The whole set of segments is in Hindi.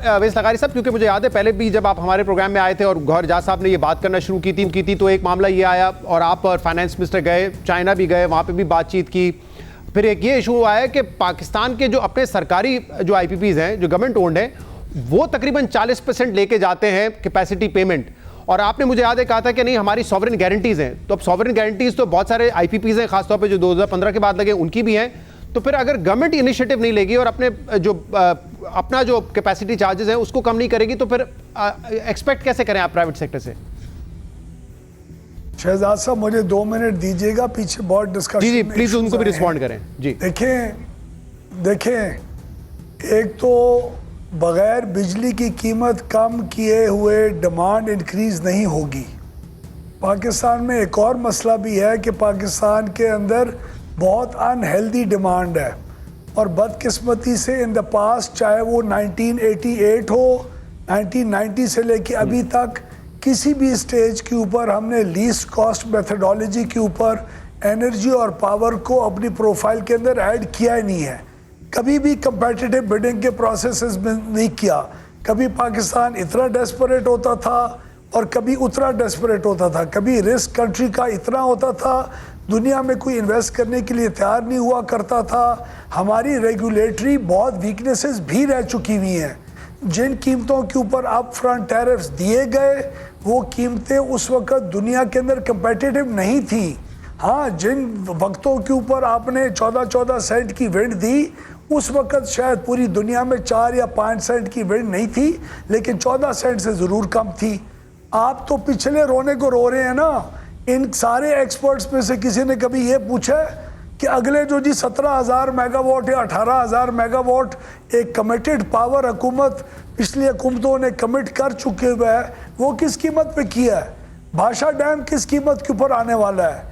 अवैस लगारी साहब, क्योंकि मुझे याद है पहले भी जब आप हमारे प्रोग्राम में आए थे और गौहर एजाज साहब ने ये बात करना शुरू की थी तो एक मामला ये आया और आप और फाइनेंस मिनिस्टर गए, चाइना भी गए, वहाँ पे भी बातचीत की। फिर एक ये इशू आया कि पाकिस्तान के जो अपने सरकारी जो IPPs हैं, जो गवर्नमेंट ओन्ड हैं, वो तकरीबन 40% लेके जाते हैं कैपेसिटी पेमेंट। और आपने मुझे याद है कहा था कि नहीं हमारी सॉवरेन गारंटीज हैं। तो अब सॉवरेन गारंटीज तो बहुत सारे IPPs हैं, खासतौर पे जो 2015 के बाद लगे उनकी भी हैं। तो फिर अगर गवर्नमेंट इनिशिएटिव नहीं लेगी और अपना जो कैपेसिटी चार्जेस हैं उसको कम नहीं करेगी तो फिर एक्सपेक्ट कैसे करें आप प्राइवेट सेक्टर से? शहजाद साहब मुझे 2 मिनट दीजिएगा, पीछे बहुत डिस्कशन। जी प्लीज उनको भी रिस्पॉन्ड करें। जी देखें, एक तो बगैर बिजली की कीमत कम किए हुए डिमांड इंक्रीज नहीं होगी। पाकिस्तान में एक और मसला भी है कि पाकिस्तान के अंदर बहुत अनहेल्दी डिमांड है और बदकिस्मती से इन द पास्ट, चाहे वो 1988 हो, 1990 से लेके अभी तक, किसी भी स्टेज के ऊपर हमने लीस्ट कॉस्ट मेथडोलॉजी के ऊपर एनर्जी और पावर को अपनी प्रोफाइल के अंदर ऐड किया ही नहीं है। कभी भी कंपेटिटिव बिडिंग के प्रोसेसेस में नहीं किया। कभी पाकिस्तान इतना डेस्परेट होता था और कभी उतना डेस्परेट होता था। कभी रिस्क कंट्री का इतना होता था, दुनिया में कोई इन्वेस्ट करने के लिए तैयार नहीं हुआ करता था। हमारी रेगुलेटरी बहुत वीकनेसेस भी रह चुकी हुई हैं। जिन कीमतों के ऊपर अप फ्रंट टैरिफ्स दिए गए, वो कीमतें उस वक्त दुनिया के अंदर कंपेटिटिव नहीं थी। हाँ, जिन वक्तों के ऊपर आपने 14-14 सेंट की विंड दी, उस वक्त शायद पूरी दुनिया में 4 या 5 सेंट की विंड नहीं थी, लेकिन 14 सेंट से ज़रूर कम थी। आप तो पिछले रोने को रो रहे हैं ना। इन सारे एक्सपर्ट्स में से किसी ने कभी ये पूछा कि अगले जो जी 17,000 मेगावाट या 18,000 मेगावाट एक कमिटेड पावर हुकूमत, पिछली हुकूमतों ने कमिट कर चुके हुए हैं, वो किस कीमत पे किया है? भाषा डैम किस कीमत के ऊपर आने वाला है?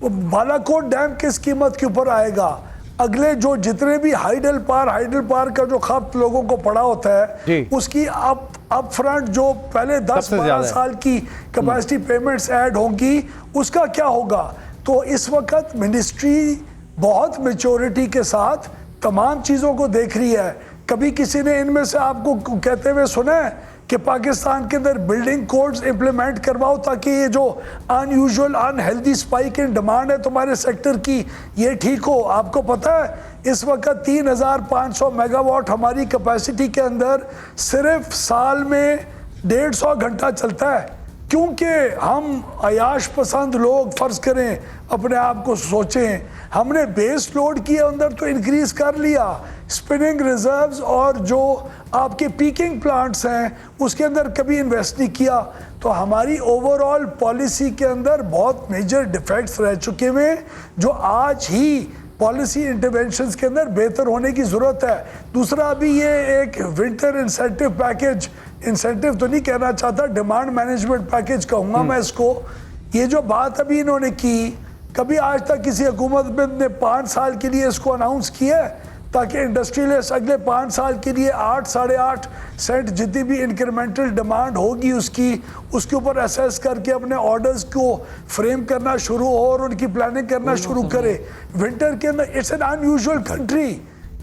बालाकोट डैम किस कीमत के ऊपर आएगा? अगले जो जितने भी हाइडल पार का जो खपत लोगों को पड़ा होता है, उसकी अप फ्रंट जो पहले 10-12 साल की कैपेसिटी पेमेंट्स ऐड होंगी, उसका क्या होगा? तो इस वक्त मिनिस्ट्री बहुत मैच्योरिटी के साथ तमाम चीज़ों को देख रही है। कभी किसी ने इनमें से आपको कहते हुए सुना है कि पाकिस्तान के अंदर बिल्डिंग कोड्स इंप्लीमेंट करवाओ ताकि ये जो unusual unhealthy spike in demand है तुम्हारे सेक्टर की, ये ठीक हो? आपको पता है इस वक्त 3,500 मेगावाट हमारी कैपेसिटी के अंदर सिर्फ साल में 150 घंटा चलता है, क्योंकि हम अयाश पसंद लोग, फर्ज करें अपने आप को सोचें, हमने बेस लोड किए अंदर तो इंक्रीज कर लिया, स्पिनिंग रिजर्व्स और जो आपके पीकिंग प्लांट्स हैं उसके अंदर कभी इन्वेस्ट नहीं किया। तो हमारी ओवरऑल पॉलिसी के अंदर बहुत मेजर डिफेक्ट्स रह चुके हैं, जो आज ही पॉलिसी इंटरवेंशंस के अंदर बेहतर होने की ज़रूरत है। दूसरा, अभी ये एक विंटर इंसेंटिव पैकेज, इंसेंटिव तो नहीं कहना चाहता, डिमांड मैनेजमेंट पैकेज कहूँगा मैं इसको, ये जो बात अभी इन्होंने की, कभी आज तक किसी हुकूमत ने 5 साल के लिए इसको अनाउंस किया है ताकि इंडस्ट्रियलिस्ट अगले 5 साल के लिए 8-8.5 सेंट जितनी भी इंक्रीमेंटल डिमांड होगी उसके ऊपर असेस करके अपने ऑर्डर्स को फ्रेम करना शुरू हो और उनकी प्लानिंग करना शुरू करे। विंटर के अंदर इट्स एन अनयूजुअल कंट्री।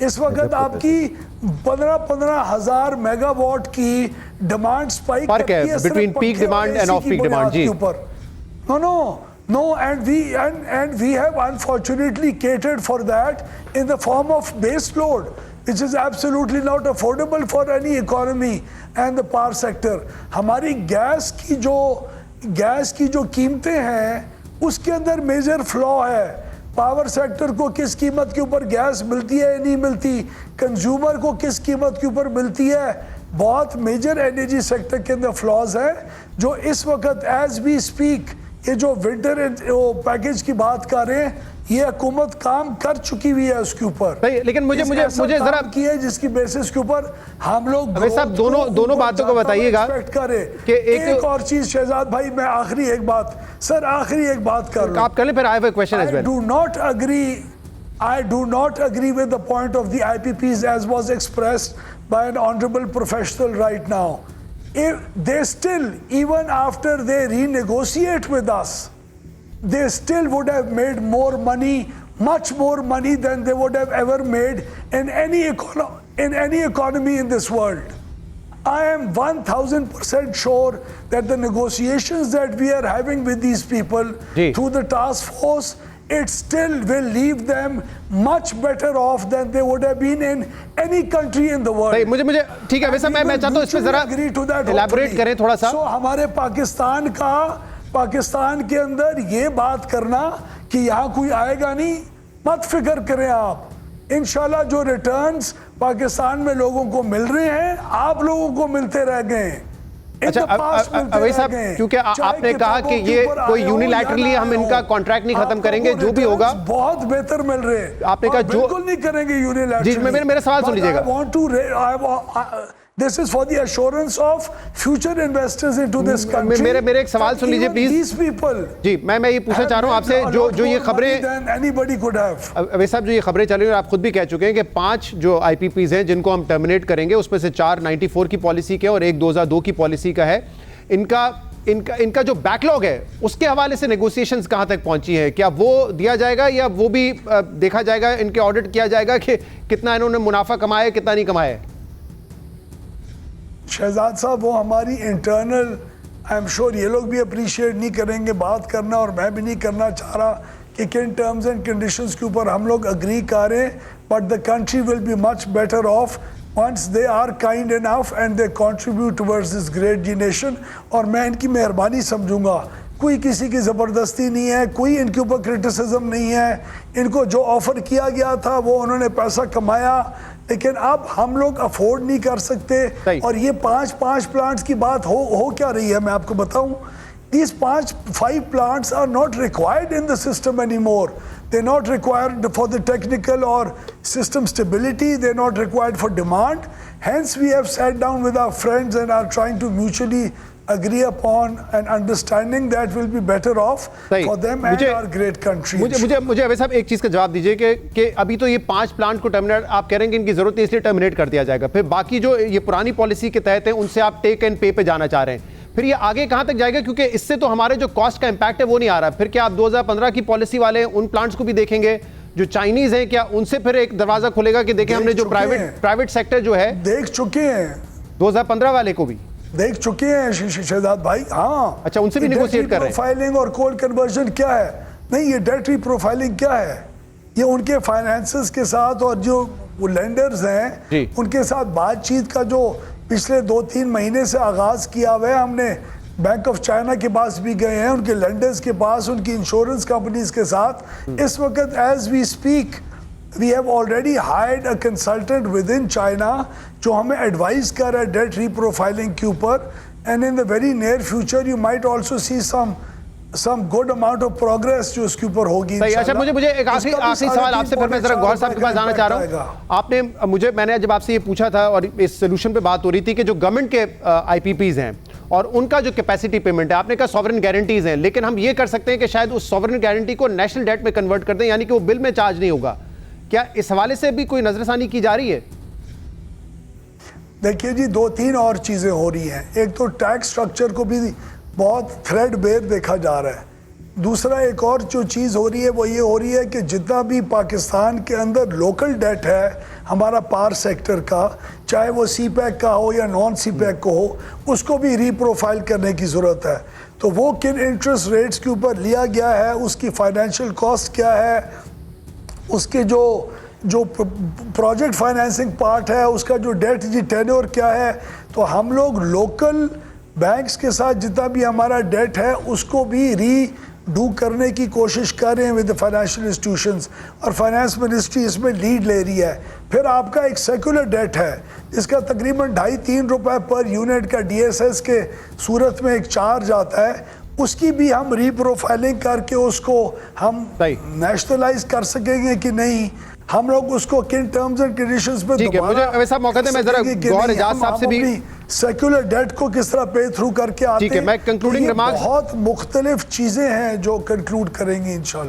इस वक्त आपकी 15,000 मेगावाट की demand spike between peak demand and off peak demand जी ऊपर। No, and we have unfortunately catered for that in the form of base load, which is absolutely not affordable for any economy and the power sector. हमारी गैस की जो कीमतें हैं उसके अंदर मेजर फ्लॉ है। पावर सेक्टर को किस कीमत के ऊपर गैस मिलती है या नहीं मिलती, कंज्यूमर को किस कीमत के ऊपर मिलती है, बहुत मेजर एनर्जी सेक्टर के अंदर फ्लॉज हैं जो इस वक्त एज वी स्पीक, ये जो विंटर पैकेज की बात कर रहे हैं, ये हुकूमत काम कर चुकी हुई है उसके ऊपर। लेकिन मुझे जरा की है जिसकी बेसिस के ऊपर हम लोग साहब दोनों बातों को बताइएगा कि एक और चीज शहजाद भाई, मैं आखिरी एक बात कर लूं। आप कर ले, फिर I have a question as well. I do not agree with the point of the IPPs as was expressed by an honorable professional right now. If they still, even after they renegotiate with us, they still would have made more money, much more money than they would have ever made in any economy in this world. I am 1000% sure that the negotiations that we are having with these people जी. through the task force, it still will leave them much better off than they would have been in any country in the world. भाई मुझे ठीक है वैसा मैं चाहता हूँ इस पे जरा एलैबोरेट करें थोड़ा सा। So, हमारे पाकिस्तान के अंदर ये बात करना कि यहाँ कोई आएगा नहीं, मत फिक्र करें आप। इंशाल्लाह जो रिटर्न्स पाकिस्तान में लोगों को मिल रहे हैं, आप लोगों को मिलते रह गए। अच्छा अवैध साहब, क्योंकि आपने कहा कि ये कोई यूनिलैटरली हम इनका कॉन्ट्रैक्ट नहीं खत्म करेंगे, जो भी होगा बहुत बेहतर मिल रहे हैं। आपने कहा जो बिल्कुल नहीं करेंगे यूनिलैटरली। जी मेरा सवाल सुन लीजिएगा। This is for the assurance of future investors into this country. मेरे एक सवाल सुन लीजिए प्लीज। These people जी मैं ये पूछना चाह रहा हूँ आपसे, जो ये खबरें anybody could have. अवैध साहब जो ये खबरें चल रही हैं, आप खुद भी कह चुके हैं कि 5 जो IPPs हैं जिनको हम टर्मिनेट करेंगे, उसमें से 4 94 की पॉलिसी के और एक 2002 की पॉलिसी का है। इनका जो बैकलॉग है उसके हवाले से नेगोशिएशंस कहां तक पहुंची है? क्या वो दिया जाएगा या वो भी देखा जाएगा, इनके ऑडिट किया जाएगा कि कितना इन्होंने मुनाफा कमाया, कितना नहीं कमाया? शहजाद साहब, वो हमारी इंटरनल, आई एम श्योर ये लोग भी अप्रिशिएट नहीं करेंगे बात करना, और मैं भी नहीं करना चाह रहा कि किन टर्म्स एंड कंडीशंस के ऊपर हम लोग अग्री करें, but the country will be much better of once they are kind enough and they contribute towards this great nation। और मैं इनकी मेहरबानी समझूंगा, कोई किसी की ज़बरदस्ती नहीं है, कोई इनके ऊपर क्रिटिसिज्म नहीं है। इनको जो ऑफ़र किया गया था वो उन्होंने पैसा कमाया, लेकिन अब हम लोग अफोर्ड नहीं कर सकते। और ये 5 प्लांट्स की बात हो क्या रही है, मैं आपको बताऊं। These 5 plants are not required in the system anymore. They're not required for the technical or system stability. They're not required for demand. Hence, we have sat down with our friends and are trying to mutually agree upon an understanding that will be better off for them and our great country। मुझे अवैध साहब एक चीज़ का जवाब दीजिए कि अभी तो ये 5 प्लांट को टर्मिनेट आप कह रहे हैं कि इनकी जरूरत नहीं इसलिए टर्मिनेट कर दिया जाएगा, फिर बाकी जो ये पुरानी पॉलिसी के तहत है उनसे आप टेक एंड पे पे जाना चाह रहे हैं, फिर ये आगे कहां तक जाएगा? क्योंकि इससे तो हमारे जो कॉस्ट का इंपैक्ट है वो नहीं आ रहा। फिर क्या आप 2015 की पॉलिसी वाले उन प्लांट्स को भी देखेंगे जो चाइनीज हैं? क्या उनसे फिर एक दरवाजा खुलेगा कि देखें हमने जो प्राइवेट सेक्टर जो है देख चुके हैं, 2015 वाले को भी देख चुके हैं शहजाद भाई। हाँ, अच्छा, उनसे भी नेगोशिएट कर रहे हैं। प्रोफाइलिंग और कोल कन्वर्जन क्या है? नहीं, ये डेट रीप्रोफाइलिंग क्या है? ये उनके फाइनेंसेस के साथ और जो वो लेंडर्स हैं उनके साथ बातचीत का जो पिछले 2-3 महीने से आगाज किया हुआ है। हमने बैंक ऑफ चाइना के पास भी गए हैं, उनके लेंडर्स के पास, उनकी इंश्योरेंस कंपनीज के साथ। इस वक्त as we speak we have already hired a consultant within China जो हमें एडवाइस कर रहा है डेट रीप्रोफाइलिंग के ऊपर। And in the very near future you might also see some good amount of progress जो उसके ऊपर होगी। अच्छा, मुझे एक आखिरी सवाल आपसे, फिर मैं जरा गौहर साहब के पास जाना चाह रहा हूँ। मैंने जब आपसे ये पूछा था और इस सोल्यूशन पे बात हो रही थी कि जो गवर्नमेंट के IPPs हैं और उनका जो कैपेसिटी पेमेंट है, आपने कहा सॉवरेन गारंटीज हैं, लेकिन हम ये कर सकते हैं कि शायद उस सॉवरेन गारंटी को नेशनल डेट में कन्वर्ट कर दें, यानी कि वो बिल में चार्ज नहीं होगा। क्या इस हवाले से भी कोई नजरसानी की जा रही है? देखिए जी, 2-3 और चीजें हो रही हैं। एक तो टैक्स स्ट्रक्चर को भी बहुत थ्रेडबेयर देखा जा रहा है। दूसरा एक और जो चीज़ हो रही है वो ये हो रही है कि जितना भी पाकिस्तान के अंदर लोकल डेट है हमारा पावर सेक्टर का, चाहे वो CPEC का हो या नॉन CPEC को हो, उसको भी रीप्रोफाइल करने की ज़रूरत है। तो वो किन इंटरेस्ट रेट्स के ऊपर लिया गया है, उसकी फाइनेंशियल कॉस्ट क्या है, उसके जो प्रोजेक्ट फाइनेंसिंग पार्ट है, उसका जो डेट जी टेन्योर क्या है। तो हम लोग लोकल बैंक्स के साथ जितना भी हमारा डेट है उसको भी रीडू करने की कोशिश कर रहे हैं विद फाइनेंशियल इंस्टीट्यूशंस, और फाइनेंस मिनिस्ट्री इसमें लीड ले रही है। फिर आपका एक सेकुलर डेट है जिसका तकरीबन 2.5-3 रुपए पर यूनिट का DSS के सूरत में एक चार्ज आता है, उसकी भी हम रीप्रोफाइलिंग करके उसको हम नेशनलाइज कर सकेंगे कि नहीं, हम लोग उसको किन टर्म्स एंड कंडीशंस पे दोबारा वैसा मौका दे। मैं जरा गौहर एजाज साहब से भी सेक्युलर डेट को किस तरह पे थ्रू करके आते हैं। मैं कंक्लूडिंग रिमार्क्स, बहुत मुख्तलिफ चीजें हैं जो कंक्लूड करेंगे इंशाल्लाह।